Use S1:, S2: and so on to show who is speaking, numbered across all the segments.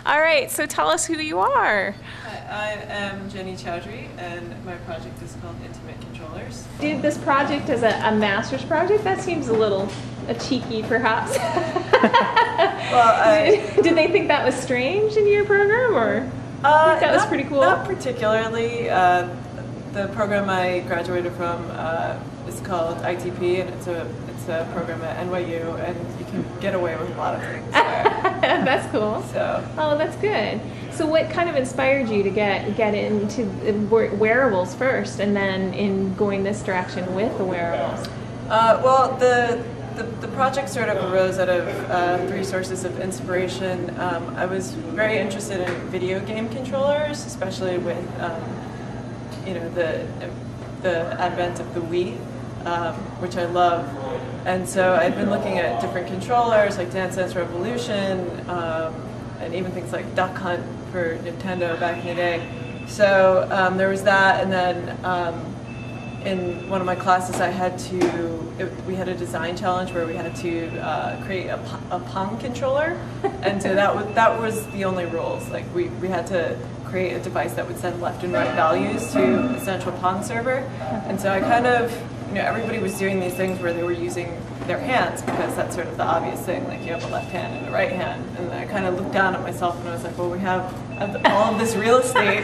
S1: All right, so tell us who you are.
S2: I am Jenny Chowdhury, and my project is called Intimate Controllers.
S1: Did this project as a master's project? That seems a little cheeky, perhaps.
S2: Well,
S1: did they think that was strange in your program, or I think that was pretty cool?
S2: Not particularly. The program I graduated from is called ITP, and it's a program at NYU, and you can get away with a lot of things there.
S1: That's cool.
S2: So.
S1: Oh, that's good. So what kind of inspired you to get into wearables first, and then in going this direction with the wearables?
S2: Well, the project sort of arose out of three sources of inspiration. I was very interested in video game controllers, especially with the advent of the Wii, which I love. And so I'd been looking at different controllers like Dance Dance Revolution, and even things like Duck Hunt for Nintendo back in the day. So there was that, and then in one of my classes we had a design challenge where we had to create a Pong controller, and so that was the only rules. Like we had to create a device that would send left and right values to a central Pong server, and so I kind of, everybody was doing these things where they were using their hands, because that's sort of the obvious thing, like you have a left hand and a right hand, and I kind of looked down at myself and I was like, well, we have all of this real estate.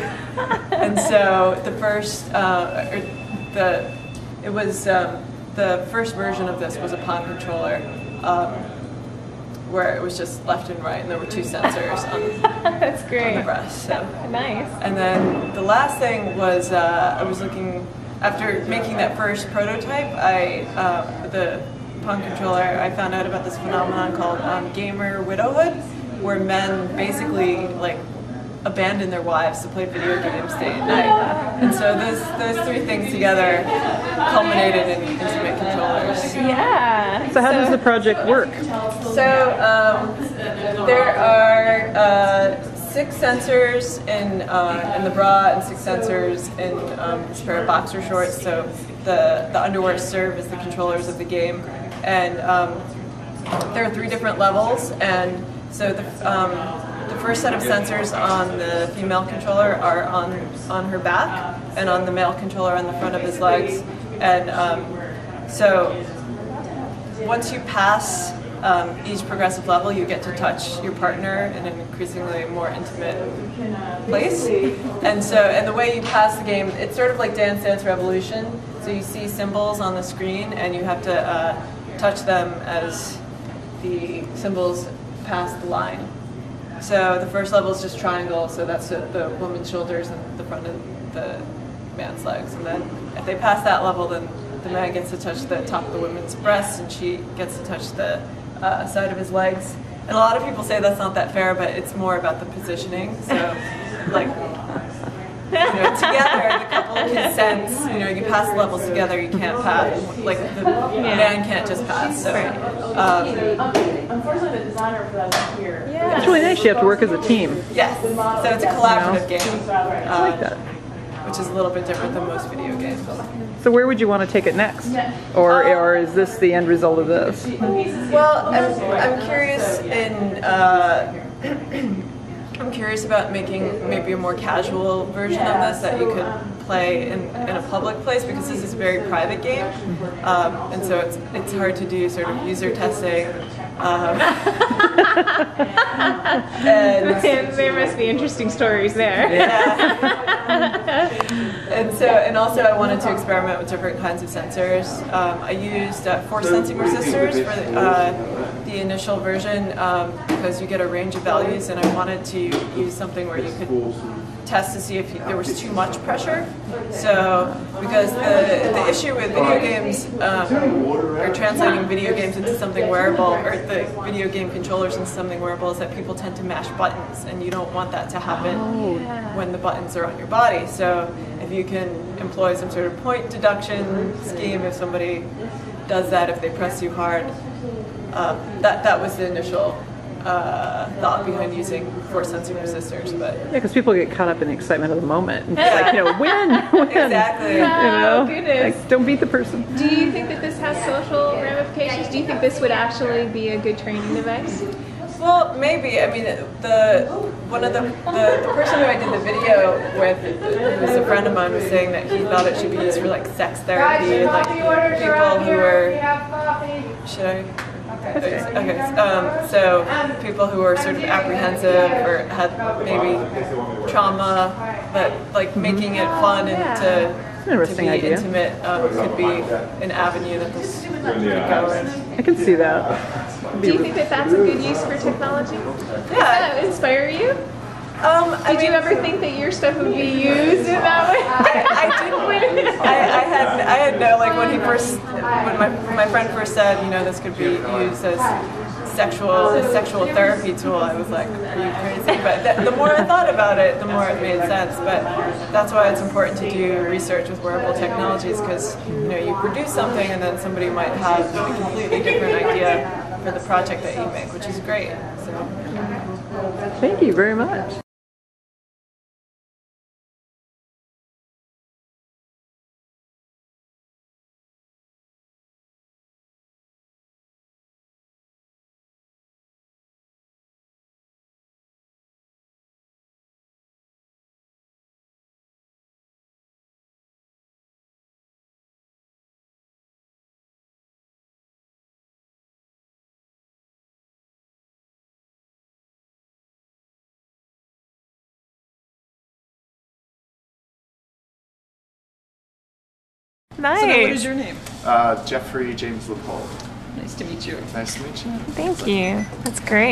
S2: And so the first, the first version of this was a Pong controller, where it was just left and right, and there were two sensors
S1: That's great.
S2: on the breast. So.
S1: Nice.
S2: And then the last thing was I was looking, after making that first prototype, the Pong controller, I found out about this phenomenon called gamer widowhood, where men basically like abandon their wives to play video games day and night. And so those three things together culminated in Intimate Controllers.
S1: Yeah.
S3: So how does the project work?
S2: So there are 6 sensors in the bra and 6 sensors in this pair of boxer shorts. So the underwear serve as the controllers of the game, and there are 3 different levels. And so the first set of sensors on the female controller are on her back, and on the male controller on the front of his legs. And so once you pass each progressive level, you get to touch your partner in an increasingly more intimate place. And the way you pass the game, it's sort of like Dance Dance Revolution. So you see symbols on the screen, and you have to touch them as the symbols pass the line. So the first level is just triangle, so that's the woman's shoulders and the front of the man's legs. And then if they pass that level, then the man gets to touch the top of the woman's breasts, and she gets to touch the side of his legs. And a lot of people say that's not that fair, but it's more about the positioning. So, like, together the couple consents. You pass the levels together. You can't pass. Like the man can't just pass. So,
S4: unfortunately, the designer for that is here.
S1: Yeah.
S3: It's really nice. You have to work as a team.
S2: yes. So it's a collaborative game.
S3: I like that.
S2: Which is a little bit different than most video games.
S3: So where would you want to take it next? Or is this the end result of this?
S2: Well, I'm curious I'm curious about making maybe a more casual version of this that you could play in a public place, because this is a very private game, and so it's hard to do sort of user testing.
S1: And there must be interesting stories there.
S2: Yeah. And also I wanted to experiment with different kinds of sensors. I used force sensing resistors for the initial version, because you get a range of values, and I wanted to use something where you could test to see if there was too much pressure. So, because the issue with video games, or translating video games into something wearable, or the video game controllers into something wearable, is that people tend to mash buttons, and you don't want that to happen when the buttons are on your body. So if you can employ some sort of point deduction scheme, if somebody does that, if they press you hard, that was the initial thought behind using force sensing resistors. But
S3: yeah, because people get caught up in the excitement of the moment. And like, win.
S2: Exactly.
S1: Goodness.
S3: Like, don't beat the person.
S1: Do you think that this has social ramifications? Do you think this would actually be a good training device?
S2: Well, maybe. I mean, one of the person who I did the video with, who was a friend of mine, was saying that he thought it should be used for like sex therapy, like people who were. Should I? Okay. So people who were sort of apprehensive or had maybe trauma, but like making it fun and to be
S3: idea.
S2: intimate could be an avenue that this could go in.
S3: I can see that.
S1: Do you think that that's a good use for technology?
S2: Yeah.
S1: Does that inspire you? Did you ever think that your stuff would be used in that way?
S2: I didn't. I had no, like when my friend first said, you know, this could be used as sexual therapy tool, I was like, are you crazy? But the more I thought about it, the more it made sense. But that's why it's important to do research with wearable technologies, because you know, you produce something and then somebody might have a completely different idea for the project that you make, which is great. So.
S3: Thank you very much.
S1: Nice.
S3: So now what is your name?
S4: Jeffrey James Leopold.
S3: Nice to meet you.
S4: Nice to meet you.
S1: Thank you. That's great.